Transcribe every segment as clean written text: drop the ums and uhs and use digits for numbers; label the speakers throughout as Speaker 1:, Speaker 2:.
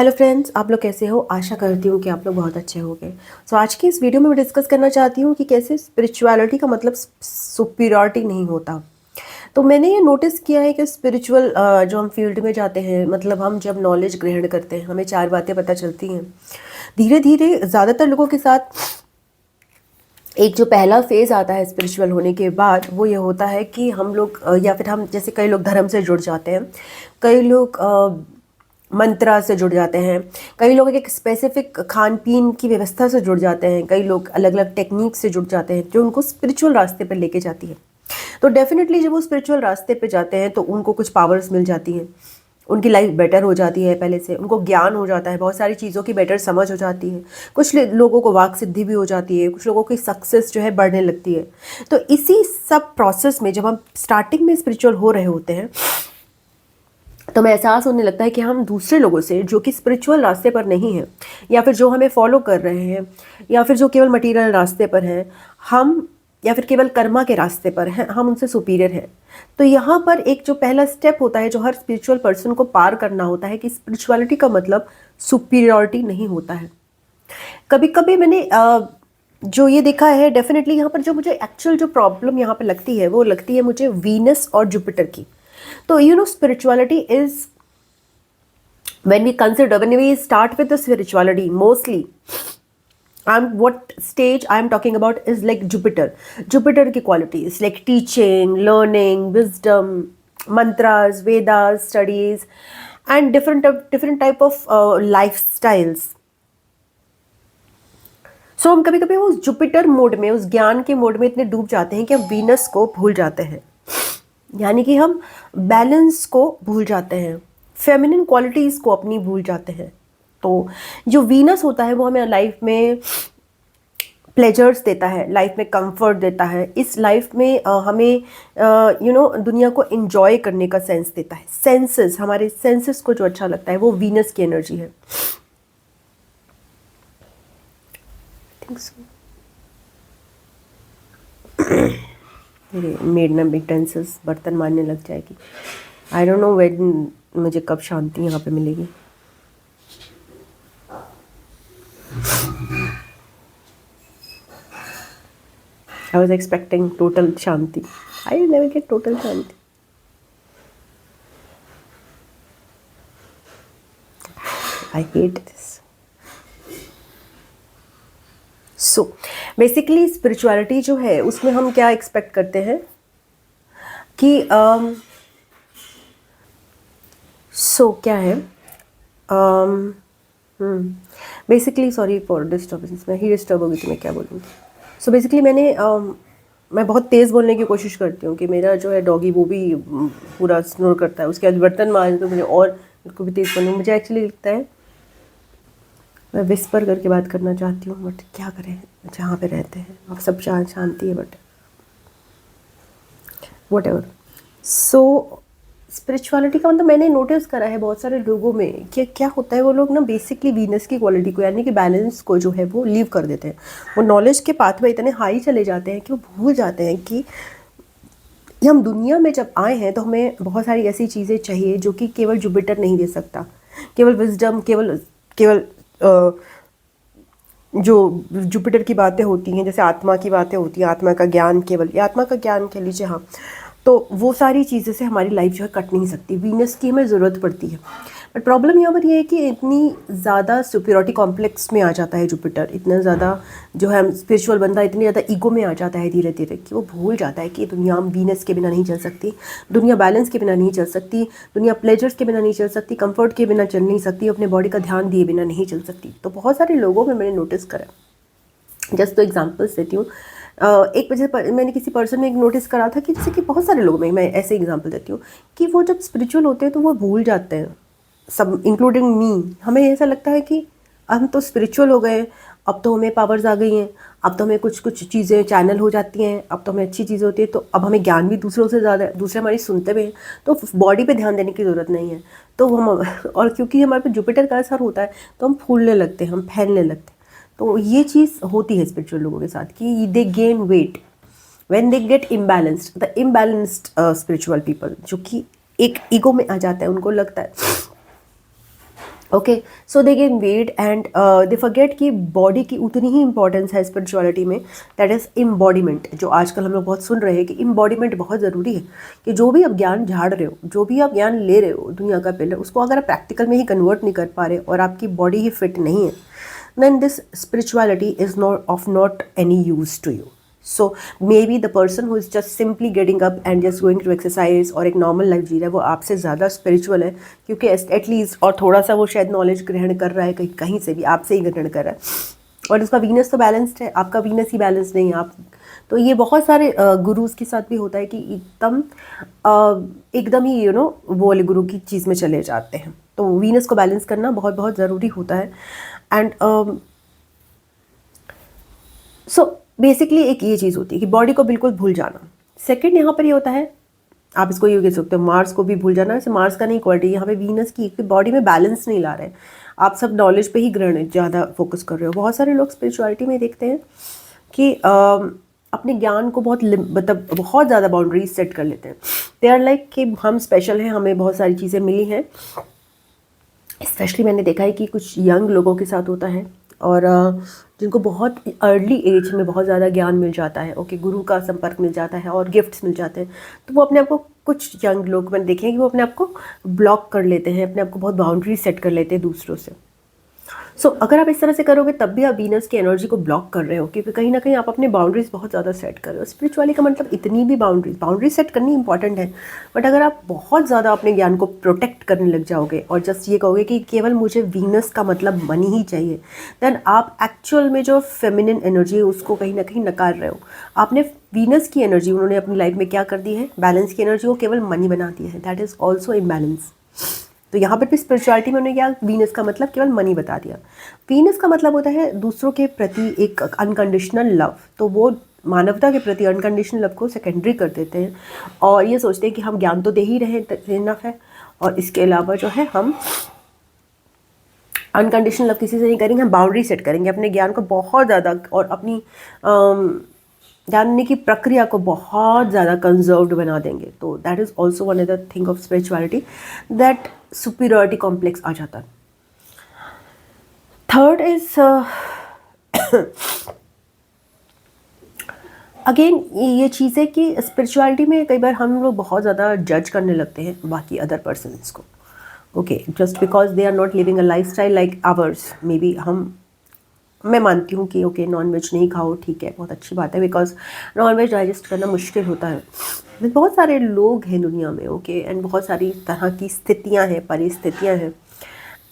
Speaker 1: Hello friends, आप लोग कैसे हो? आशा करती हूँ कि आप लोग बहुत अच्छे होंगे। आज की इस वीडियो में मैं डिस्कस करना चाहती हूँ कि कैसे स्पिरिचुअलिटी का मतलब सुपीरियरिटी नहीं होता। तो मैंने ये नोटिस किया है कि स्पिरिचुअल जो हम फील्ड में जाते हैं, मतलब हम जब नॉलेज ग्रहण करते हैं हमें 4 बातें पता चलती हैं। धीरे धीरे ज़्यादातर लोगों के साथ एक जो पहला फेज़ आता है स्पिरिचुअल होने के बाद, वो ये होता है कि हम लोग या फिर हम जैसे कई लोग धर्म से जुड़ जाते हैं, कई लोग मंत्रा से जुड़ जाते हैं, कई लोग एक स्पेसिफिक खान पीन की व्यवस्था से जुड़ जाते हैं, कई लोग अलग अलग टेक्निक से जुड़ जाते हैं जो उनको स्पिरिचुअल रास्ते पर लेके जाती है। तो डेफिनेटली जब वो स्पिरिचुअल रास्ते पे जाते हैं तो उनको कुछ पावर्स मिल जाती हैं, उनकी लाइफ बेटर हो जाती है, पहले से उनको ज्ञान हो जाता है, बहुत सारी चीज़ों की बेटर समझ हो जाती है। कुछ लोगों को वाक सिद्धि भी हो जाती है, कुछ लोगों की सक्सेस जो है बढ़ने लगती है। तो इसी सब प्रोसेस में जब हम स्टार्टिंग में स्पिरिचुअल हो रहे होते हैं तो हमें एहसास होने लगता है कि हम दूसरे लोगों से जो कि स्पिरिचुअल रास्ते पर नहीं हैं, या फिर जो हमें फॉलो कर रहे हैं, या फिर जो केवल मटीरियल रास्ते पर हैं, हम या फिर केवल कर्मा के रास्ते पर हैं, हम उनसे सुपीरियर हैं। तो यहाँ पर एक जो पहला स्टेप होता है जो हर स्पिरिचुअल पर्सन को पार करना होता है कि स्पिरिचुअलिटी का मतलब सुपीरियरिटी नहीं होता है। कभी कभी मैंने जो ये देखा है, डेफिनेटली यहाँ पर जो मुझे एक्चुअल जो प्रॉब्लम यहाँ पर लगती है वो लगती है मुझे वीनस और जुपिटर की। तो spirituality is when we start with the spirituality mostly, what stage I'm talking about is like Jupiter ki qualities like teaching, learning, wisdom, mantras, Vedas, studies, and different type of lifestyles. सो हम कभी कभी उस Jupiter mode में, उस ज्ञान के mode में इतने डूब जाते हैं कि हम वीनस को भूल जाते हैं, यानी कि हम बैलेंस को भूल जाते हैं, फेमिनिन क्वालिटीज़ को अपनी भूल जाते हैं। तो जो वीनस होता है वो हमें लाइफ में प्लेजर्स देता है, लाइफ में कंफर्ट देता है, इस लाइफ में हमें दुनिया को एंजॉय करने का सेंस देता है। सेंसेस, हमारे सेंसेस को जो अच्छा लगता है वो वीनस की एनर्जी है। मेरे मेड ना यूटेंसिल्स बर्तन मारने लग जाएगी। आई डोंट नो व्हेन मुझे कब शांति यहाँ पे मिलेगी। I was expecting total shanti. I will never get total shanti. I hate this. So, basically spirituality जो है उसमें हम क्या expect करते हैं कि क्या है, बेसिकली सॉरी फॉर डिस्टर्बेंस, मैं ही डिस्टर्ब होगी तो मैं क्या बोलूँगी। सो बेसिकली मैं बहुत तेज़ बोलने की कोशिश करती हूँ कि मेरा जो है डॉगी वो भी पूरा स्नोर करता है, उसके बाद बर्तन मारने तो मुझे और बिल्कुल भी तेज़ बोलने, मुझे एक्चुअली लगता है मैं विस्पर करके बात करना चाहती हूँ, बट क्या करें, जहाँ पे रहते हैं अब सब शांति है, but what ever. So spirituality का मतलब मैंने नोटिस करा है बहुत सारे लोगों में कि क्या होता है, वो लोग ना बेसिकली वीनस की क्वालिटी को यानी कि बैलेंस को जो है वो लीव कर देते हैं। वो नॉलेज के पाथ में इतने हाई चले जाते हैं कि वो भूल जाते हैं कि हम दुनिया में जब आए हैं तो हमें बहुत सारी ऐसी चीज़ें चाहिए जो कि केवल जुपिटर नहीं दे सकता। केवल विजडम, केवल जो जुपिटर की बातें होती हैं, जैसे आत्मा की बातें होती हैं, आत्मा का ज्ञान, केवल ये आत्मा का ज्ञान कह लीजिए, हाँ, तो वो सारी चीज़ें से हमारी लाइफ जो है कट नहीं सकती, वीनस की हमें ज़रूरत पड़ती है। बट प्रॉब्लम यहाँ पर ये है कि इतनी ज़्यादा सुपीरियरिटी कॉम्प्लेक्स में आ जाता है जुपिटर, इतना ज़्यादा जो है स्पिरिचुअल बंदा इतनी ज़्यादा ईगो में आ जाता है धीरे धीरे कि वो भूल जाता है कि दुनिया हम वीनस के बिना नहीं चल सकती, दुनिया बैलेंस के बिना नहीं चल सकती, दुनिया प्लेजर्स के बिना नहीं चल सकती, कंफर्ट के बिना चल नहीं सकती, अपने बॉडी का ध्यान दिए बिना नहीं चल सकती। तो बहुत सारे लोगों में मैंने नोटिस करा, जस्ट तो एग्जाम्पल्स देती हूँ। एक वजह मैंने किसी पर्सन में एक नोटिस करा था कि जैसे कि बहुत सारे लोगों में, मैं ऐसे एग्जांपल देती हूँ कि वो जब स्पिरिचुअल होते हैं तो वो भूल जाते हैं, सब इंक्लूडिंग मी। हमें ऐसा लगता है कि हम तो स्पिरिचुअल हो गए, अब तो हमें पावर्स आ गई हैं, अब तो हमें कुछ चीज़ें चैनल हो जाती हैं, अब तो हमें अच्छी चीज़ें होती है, तो अब हमें ज्ञान भी दूसरों से ज़्यादा, दूसरे हमारी सुनते भी हैं, तो बॉडी पे ध्यान देने की ज़रूरत नहीं है। तो हम और क्योंकि हमारे पे जुपिटर का असर होता है तो हम फूलने लगते हैं, हम फैलने लगते हैं। तो ये चीज़ होती है स्पिरिचुअल लोगों के साथ कि दे gain weight when they get imbalanced, the imbalanced spiritual people, जो कि एक ईगो में आ जाता है, उनको लगता है okay, so they gain weight and they forget कि बॉडी की उतनी ही इंपॉर्टेंस है स्पिरिचुअलिटी में, दैट इज़ एम्बॉडीमेंट। जो आजकल हम लोग बहुत सुन रहे हैं कि एम्बॉडीमेंट बहुत ज़रूरी है, कि जो भी आप ज्ञान झाड़ रहे हो, जो भी आप ज्ञान ले रहे हो दुनिया का पिलर, उसको अगर आप प्रैक्टिकल में ही कन्वर्ट नहीं कर पा रहे और आपकी बॉडी ही फिट नहीं है, then this spirituality is not any use to you. So maybe the person who is just simply getting up and just going to exercise और एक नॉर्मल लाइफ जी रहा है, वो आपसे ज़्यादा स्पिरिचुअल है, क्योंकि एटलीस्ट और थोड़ा सा वो शायद नॉलेज ग्रहण कर रहा है कहीं कहीं से भी, आपसे ही ग्रहण कर रहा है, और उसका वीनस तो बैलेंस्ड है, आपका वीनस ही बैलेंस नहीं है। आप तो ये बहुत सारे गुरुज के साथ भी होता है कि एकदम ही वो वाले गुरु की चीज़ में चले जाते हैं। तो वीनस को बैलेंस करना बहुत बहुत ज़रूरी होता है। एंड सो बेसिकली एक ये चीज़ होती है कि बॉडी को बिल्कुल भूल जाना। सेकंड यहाँ पर ये होता है, आप इसको ये कह सकते हो मार्स को भी भूल जाना। वैसे मार्स का नहीं, क्वालिटी यहाँ पे वीनस की बॉडी में बैलेंस नहीं ला रहे हैं, आप सब नॉलेज पे ही ग्रहण ज़्यादा फोकस कर रहे हो। बहुत सारे लोग स्पिरिचुअलिटी में देखते हैं कि अपने ज्ञान को मतलब बहुत ज़्यादा बाउंड्रीज सेट कर लेते हैं। दे आर लाइक कि हम स्पेशल हैं, हमें बहुत सारी चीज़ें मिली हैं। स्पेशली मैंने देखा है कि कुछ यंग लोगों के साथ होता है, और जिनको बहुत अर्ली एज में बहुत ज़्यादा ज्ञान मिल जाता है, ओके, गुरु का संपर्क मिल जाता है और गिफ्ट्स मिल जाते हैं, तो वो अपने आप को, कुछ यंग लोग मैंने देखे हैं कि वो अपने आप को ब्लॉक कर लेते हैं, अपने आप को बहुत बाउंड्री सेट कर लेते हैं दूसरों से। सो अगर आप इस तरह से करोगे तब भी आप वीनस की एनर्जी को ब्लॉक कर रहे हो, क्योंकि कहीं ना कहीं आप अपने बाउंड्रीज बहुत ज़्यादा सेट कर रहे हो। स्पिरिचुअली का मतलब इतनी भी बाउंड्री सेट करनी इंपॉर्टेंट है, बट अगर आप बहुत ज़्यादा अपने ज्ञान को प्रोटेक्ट करने लग जाओगे और जस्ट ये कहोगे कि केवल मुझे वीनस का मतलब मनी ही चाहिए, देन आप एक्चुअल में जो फेमिनिन एनर्जी है उसको कहीं ना कहीं नकार रहे हो। आपने वीनस की एनर्जी, उन्होंने अपनी लाइफ में क्या कर दी है, बैलेंस की एनर्जी को केवल मनी बना दिया है, दैट इज़ ऑल्सो इम्बैलेंस। तो यहाँ पर भी स्पिरिचुअलिटी में उन्होंने क्या वीनस का मतलब केवल मनी बता दिया। वीनस का मतलब होता है दूसरों के प्रति एक अनकंडीशनल लव, तो वो मानवता के प्रति अनकंडीशनल लव को सेकेंडरी कर देते हैं और ये सोचते हैं कि हम ज्ञान तो दे ही रहे हैं, इनफ है, और इसके अलावा जो है हम अनकंडीशनल लव किसी से नहीं करेंगे, हम बाउंड्री सेट करेंगे अपने ज्ञान को बहुत ज़्यादा, और अपनी जानने की प्रक्रिया को बहुत ज़्यादा कंजर्व्ड बना देंगे। तो that is also one other thing of spirituality, that superiority complex आ जाता है। थर्ड इज अगेन ये चीज़ है कि स्पिरिचुअलिटी में कई बार हम लोग बहुत ज़्यादा जज करने लगते हैं बाकी अदर पर्सन्स को, okay, just because they are not living a life style like ours. Maybe मैं मानती हूँ कि ओके नॉन वेज नहीं खाओ, ठीक है, बहुत अच्छी बात है, बिकॉज नॉन वेज डाइजेस्ट करना मुश्किल होता है। बहुत सारे लोग हैं दुनिया में, ओके, एंड बहुत सारी तरह की स्थितियाँ हैं, परिस्थितियाँ हैं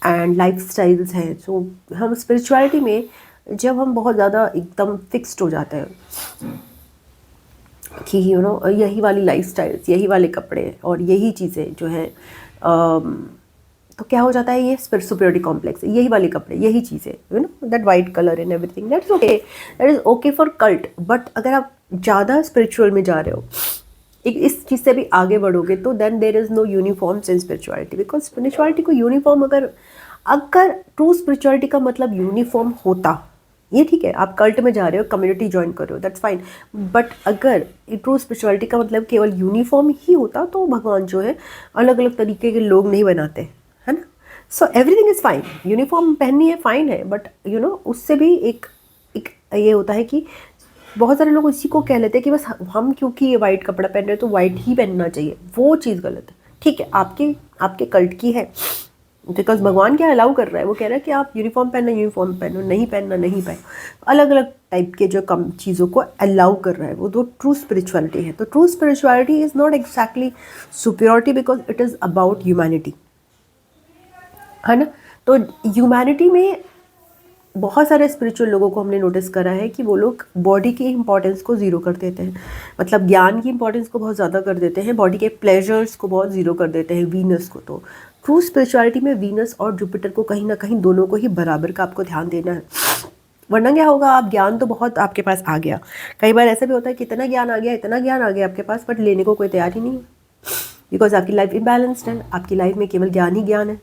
Speaker 1: एंड लाइफ स्टाइल्स हैं। सो हम स्पिरिचुअलिटी में जब हम बहुत ज़्यादा एकदम फिक्स्ड हो जाते हैं कि यही वाली लाइफ स्टाइल्स, यही वाले कपड़े और यही चीज़ें जो हैं, तो क्या हो जाता है, ये सुपीरियरिटी कॉम्प्लेक्स, यही वाले कपड़े, यही चीज़ें, that white colour and everything, that is okay for cult. But अगर आप ज़्यादा स्पिरिचुअल में जा रहे हो, एक इस चीज़ से भी आगे बढ़ोगे, तो then there is no uniforms in spirituality, because spirituality को यूनिफॉर्म, अगर ट्रू स्पिरिचुअलिटी का मतलब यूनिफॉर्म होता, ये ठीक है, आप कल्ट में जा रहे हो, कम्युनिटी ज्वाइन कर रहे हो, दैट्स फाइन, बट अगर ट्रू स्पिरिचुअलिटी का मतलब केवल यूनिफॉर्म ही होता तो भगवान जो है अलग अलग तरीके के लोग नहीं बनाते, है ना। So everything is fine, uniform पहननी है, फाइन है, बट उससे भी एक ये होता है कि बहुत सारे लोग इसी को कह लेते हैं कि बस हम क्योंकि ये वाइट कपड़ा पहन रहे हैं तो वाइट ही पहनना चाहिए, वो चीज़ गलत है। ठीक है, आपके कल्ट की है, बिकॉज भगवान क्या अलाउ कर रहा है, वो कह रहा है कि आप यूनिफॉर्म पहनो, नहीं पहनना नहीं पहनो, अलग अलग टाइप के जो कम चीज़ों को अलाउ कर रहा है, वो तो ट्रू स्पिरिचुअलिटी है। तो true spirituality is not exactly superiority, because it is about humanity, है ना। तो ह्यूमैनिटी में बहुत सारे स्पिरिचुअल लोगों को हमने नोटिस करा है कि वो लोग बॉडी की इंपॉर्टेंस को ज़ीरो कर देते हैं, मतलब ज्ञान की इंपॉर्टेंस को बहुत ज़्यादा कर देते हैं, बॉडी के प्लेजर्स को बहुत ज़ीरो कर देते हैं, वीनस को। तो ट्रू स्पिरिचुअलिटी में वीनस और जुपिटर को कहीं ना कहीं दोनों को ही बराबर का आपको ध्यान देना है, वरना क्या होगा, आप ज्ञान तो बहुत आपके पास आ गया, कई बार ऐसा भी होता है कि इतना ज्ञान आ गया आपके पास, बट लेने को कोई तैयार ही नहीं है, बिकॉज आपकी लाइफ इम्बैलेंस्ड है, आपकी लाइफ में केवल ज्ञान ही ज्ञान है।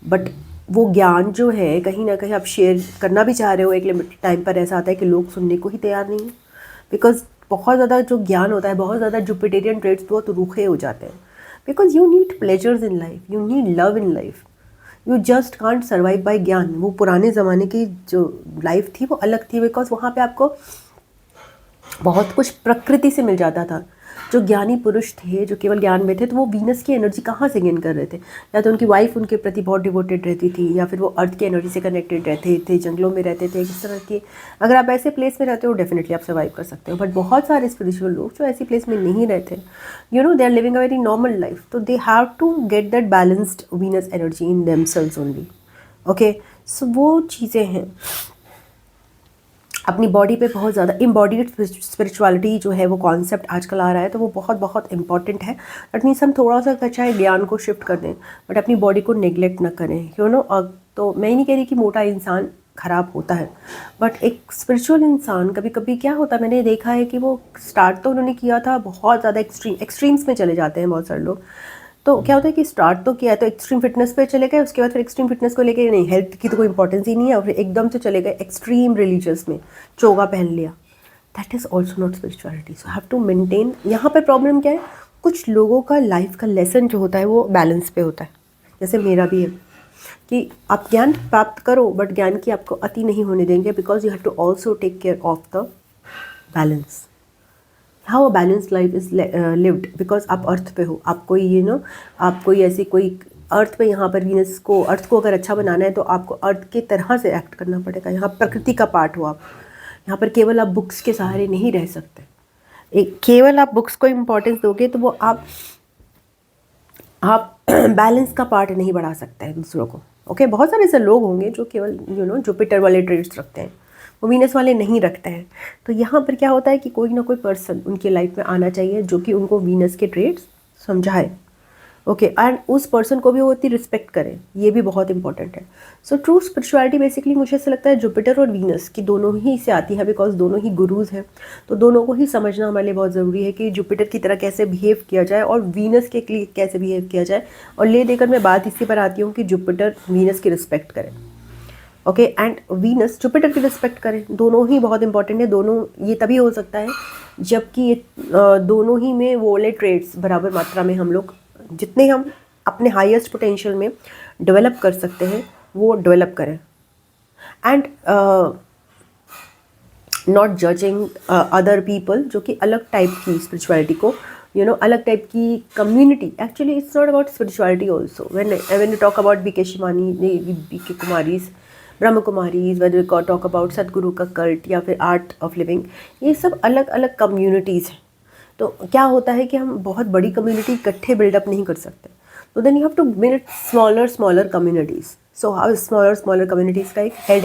Speaker 1: बट वो ज्ञान जो है कहीं ना कहीं आप शेयर करना भी चाह रहे हो, एक लिमिटेड टाइम पर ऐसा आता है कि लोग सुनने को ही तैयार नहीं है, बिकॉज बहुत ज़्यादा जो ज्ञान होता है, बहुत ज़्यादा जुपिटेरियन ट्रेड्स बहुत रूखे हो जाते हैं, because you need pleasures in life, you need love in life, you just can't survive by gyan. वो पुराने ज़माने की जो लाइफ थी वो अलग थी, बिकॉज वहाँ पे आपको बहुत कुछ प्रकृति से मिल जाता था। जो ज्ञानी पुरुष थे, जो केवल ज्ञान में थे, तो वो वीनस की एनर्जी कहाँ से गेन कर रहे थे? या तो उनकी वाइफ उनके प्रति बहुत डिवोटेड रहती थी, या फिर वो अर्थ की एनर्जी से कनेक्टेड रहते थे, जंगलों में रहते थे, इस तरह के। अगर आप ऐसे प्लेस में रहते हो डेफिनेटली आप सर्वाइव कर सकते हो, बट बहुत सारे स्पिरिचुअल लोग जो ऐसी प्लेस में नहीं रहते, they are living a very normal life, तो they have to get that balanced Venus energy in themselves only. Okay, so वो चीज़ें हैं। अपनी बॉडी पे बहुत ज़्यादा इम्बॉडीड स्पिरिचुअलिटी जो है वो कॉन्सेप्ट आजकल आ रहा है, तो वो बहुत बहुत इंपॉर्टेंट है। दैट मीन्स हम थोड़ा सा चाहे ज्ञान को शिफ्ट कर दें, बट अपनी बॉडी को नेग्लेक्ट ना करें, तो मैं ही नहीं कह रही कि मोटा इंसान ख़राब होता है, बट एक स्पिरिचुअल इंसान कभी कभी क्या होता है, मैंने देखा है कि वो स्टार्ट तो उन्होंने किया था बहुत ज़्यादा एक्सट्रीम्स में चले जाते हैं बहुत सारे लोग। तो क्या होता है कि स्टार्ट तो किया है, तो एक्सट्रीम फिटनेस पे चले गए, उसके बाद फिर एक्सट्रीम फिटनेस को लेके नहीं, हेल्थ की तो कोई इंपॉर्टेंस ही नहीं है, और फिर एकदम से चले गए एक्सट्रीम रिलीजियस में, चोगा पहन लिया। That is also not spirituality. So have to maintain. यहाँ पर प्रॉब्लम क्या है, कुछ लोगों का लाइफ का लेसन जो होता है वो बैलेंस पे होता है, जैसे मेरा भी है कि आप ज्ञान प्राप्त करो, बट ज्ञान की आपको अति नहीं होने देंगे, because you have to also take care of the balance. How a balance life is lived, because आप अर्थ पे हो, आप कोई आप कोई ऐसी कोई अर्थ पे, यहाँ पर वीनस को, अर्थ को अगर अच्छा बनाना है तो आपको अर्थ के तरह से एक्ट करना पड़ेगा। यहाँ प्रकृति का पार्ट हो आप, यहाँ पर केवल आप बुक्स के सहारे नहीं रह सकते। एक केवल आप बुक्स को इम्पोर्टेंस दोगे तो वो आप बैलेंस का पार्ट नहीं बढ़ा सकते हैं दूसरों को। ओके, बहुत सारे ऐसे लोग होंगे जो केवल जुपिटर वाले ट्रेड्स रखते हैं, वो वीनस वाले नहीं रखते हैं। तो यहाँ पर क्या होता है कि कोई ना कोई पर्सन उनकी लाइफ में आना चाहिए जो कि उनको वीनस के ट्रेड्स समझाए। ओके, एंड उस पर्सन को भी वो इतनी रिस्पेक्ट करें, ये भी बहुत इंपॉर्टेंट है। सो ट्रू स्पिरिचुअलिटी बेसिकली मुझे ऐसा लगता है जुपिटर और वीनस की दोनों ही से आती है, बिकॉज दोनों ही गुरुज हैं। तो दोनों को ही समझना हमारे लिए बहुत ज़रूरी है कि जुपिटर की तरह कैसे बिहेव किया जाए और वीनस के लिए कैसे बिहेव किया जाए। और ले देकर मैं बात इसी पर आती हूँ कि जुपिटर वीनस की रिस्पेक्ट करें, ओके, एंड वीनस जुपिटर की रिस्पेक्ट करें। दोनों ही बहुत इंपॉर्टेंट है। दोनों ये तभी हो सकता है जबकि ये दोनों ही में वो वाले ट्रेड्स बराबर मात्रा में हम लोग, जितने हम अपने हाईएस्ट पोटेंशियल में डेवलप कर सकते हैं वो डेवलप करें। And not judging other people जो कि अलग टाइप की स्पिरिचुअलिटी को, अलग टाइप की community. Actually it's not about spirituality also. When you talk about BK Shivani, BK Kumaris, Brahma Kumaris, whether you talk about Sadhguru का कल्ट या फिर आर्ट ऑफ लिविंग, ये सब अलग अलग कम्युनिटीज़ हैं। तो क्या होता है कि हम बहुत बड़ी कम्युनिटी इकट्ठे बिल्डअप नहीं कर सकते, तो then you have to build smaller communities. So smaller communities का एक हेड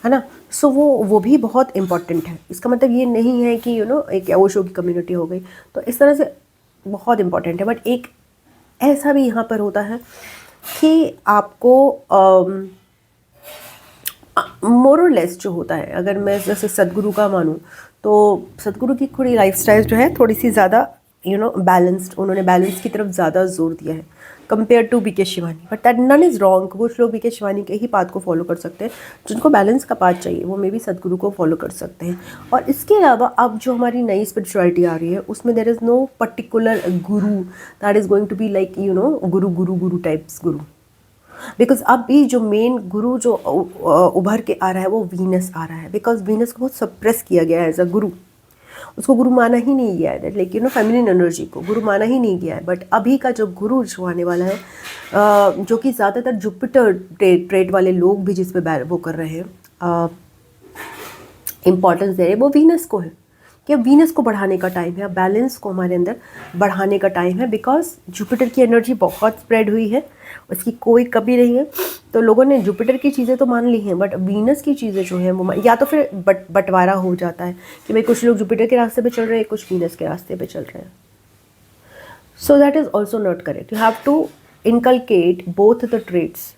Speaker 1: है ना। सो वो भी बहुत इंपॉर्टेंट है। इसका मतलब ये नहीं है कि एक ओशो की कम्युनिटी हो गई, तो इस तरह से बहुत इंपॉर्टेंट है। बट एक ऐसा भी यहाँ पर होता है कि आपको मोर और लेस जो होता है, अगर मैं जैसे सदगुरु का मानूँ तो सदगुरु की थोड़ी लाइफस्टाइल जो है थोड़ी सी ज़्यादा बैलेंस्ड, उन्होंने बैलेंस की तरफ ज़्यादा जोर दिया है compare to BK Shivani. But that none is wrong. कुछ लोग बीके शिवानी के ही पाथ को फॉलो कर सकते हैं, जिनको बैलेंस का पाथ चाहिए वो मे भी सदगुरु को फॉलो कर सकते हैं। और इसके अलावा अब जो हमारी नई स्पिरिचुअलिटी आ रही है उसमें there is no particular guru that is going to be like guru types guru. Because अब भी जो मेन गुरु जो उभर के आ रहा है वो वीनस आ रहा है, बिकॉज वीनस को बहुत सप्रेस किया गया है एज अ गुरु। उसको गुरु माना ही नहीं गया है, दैट लाइक फेमिनिन एनर्जी को गुरु माना ही नहीं गया है। बट अभी का जो गुरु जो आने वाला है, जो कि ज़्यादातर जुपिटर ट्रेड वाले लोग भी जिस पे वो कर रहे हैं, इम्पॉर्टेंस दे रहे हैं, वो वीनस को है कि अब वीनस को बढ़ाने का टाइम है, अब बैलेंस को हमारे अंदर बढ़ाने का टाइम है। बिकॉज जुपिटर की एनर्जी बहुत स्प्रेड हुई है, उसकी कोई कमी नहीं है। तो लोगों ने जुपिटर की चीज़ें तो मान ली हैं, बट वीनस की चीज़ें जो हैं वो या तो फिर बंटवारा हो जाता है कि भाई कुछ लोग जुपिटर के रास्ते पे चल रहे हैं, कुछ वीनस के रास्ते पे चल रहे हैं। So that is also not correct. You have to inculcate both the trades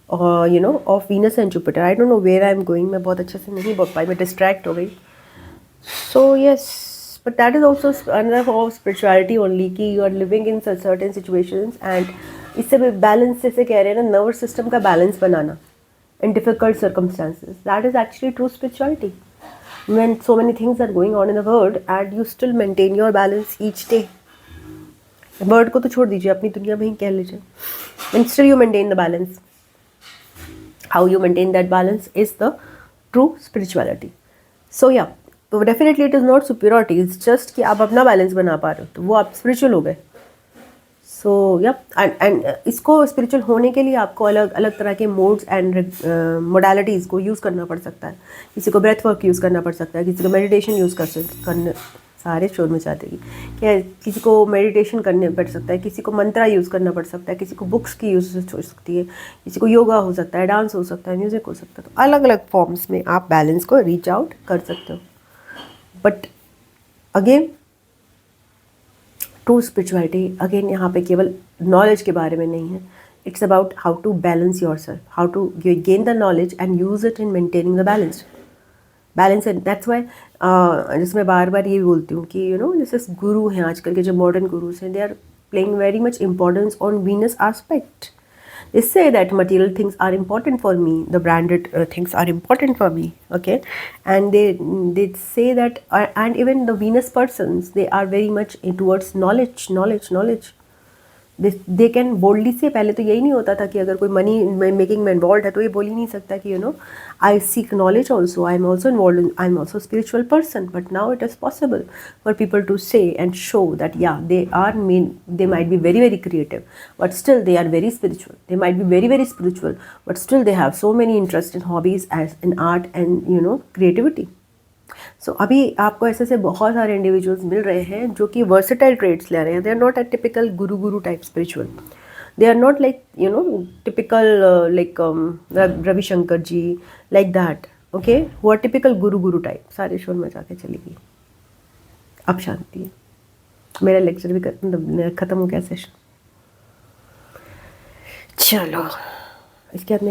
Speaker 1: of Venus and Jupiter. I don't know where I am going, मैं बहुत अच्छे से नहीं बोल पाई, मैं डिस्ट्रैक्ट हो गई। So yes, but that is also another form of spirituality only कि you are living in certain situations and इससे भी बैलेंस जैसे कह रहे हैं ना, नर्वस सिस्टम का balance banana in difficult circumstances, that is actually true spirituality. When so many things are going on in the world and you still maintain your balance each day. Word को तो छोड़ दीजिए, अपनी दुनिया में ही कह लीजिए, and still you maintain the balance. How you maintain that balance is the true spirituality. So ya, तो definitely it is not superiority, it's just कि आप अपना बैलेंस बना पा रहे हो, तो वो आप स्पिरिचुअल हो गए. सो या, एंड इसको स्पिरिचुअल होने के लिए आपको अलग अलग तरह के मोड्स एंड मोडालिटीज़ को यूज़ करना पड़ सकता है. किसी को ब्रेथ वर्क यूज़ करना पड़ सकता है, किसी को मेडिटेशन यूज़ करने, सारे शोर में चाहते हैं क्या, किसी को मेडिटेशन करने पड़ सकता है, किसी को मंत्रा यूज़ करना पड़ सकता है, किसी को बुक्स की यूज़ हो सकती है, किसी को योगा हो सकता है, डांस हो सकता है, म्यूज़िक हो सकता है. तो अलग अलग फॉर्म्स में आप बैलेंस को रीच आउट कर सकते हो. But again true spirituality again यहाँ पे केवल नॉलेज के बारे में नहीं है. It's about how to balance yourself, how to gain the knowledge and use it in maintaining the balance. And that's why जिसमें बार बार ये बोलती हूँ कि जैसे गुरु हैं आजकल के जो मॉडर्न गुरुज हैं, they are playing very much importance on Venus aspect. They say that material things are important for me, the branded things are important for me, okay, and they say that, and even the Venus persons, they are very much towards knowledge. They can boldly से, पहले तो यही नहीं होता था कि अगर कोई मनी मेकिंग में इन्वॉल्व है तो ये बोल ही नहीं सकता कि I seek knowledge also, I am also involve, I am also spiritual person. But now it is possible for people to say and show that yeah they might be very very creative, but still they are very spiritual. They might be very very spiritual, but still they have so many interests and hobbies as in art and creativity. सो अभी आपको ऐसे से बहुत सारे individuals मिल रहे हैं जो कि वर्सेटाइल ट्रेड्स ले रहे हैं. They are not a typical guru type spiritual. They are not like typical like Ravishankar ji, like that, okay, वो आर टिपिकल गुरु टाइप. सारे शोर में जाके चली गई. अब शांति है. मेरा लेक्चर भी ख़त्म हो गया सेशन. चलो इसके बाद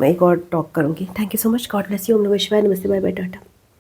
Speaker 1: मैं एक और टॉक करूँगी. Thank you so much. God bless you. ओम नमः शिवाय. नमस्ते. Bye bye. टाटा.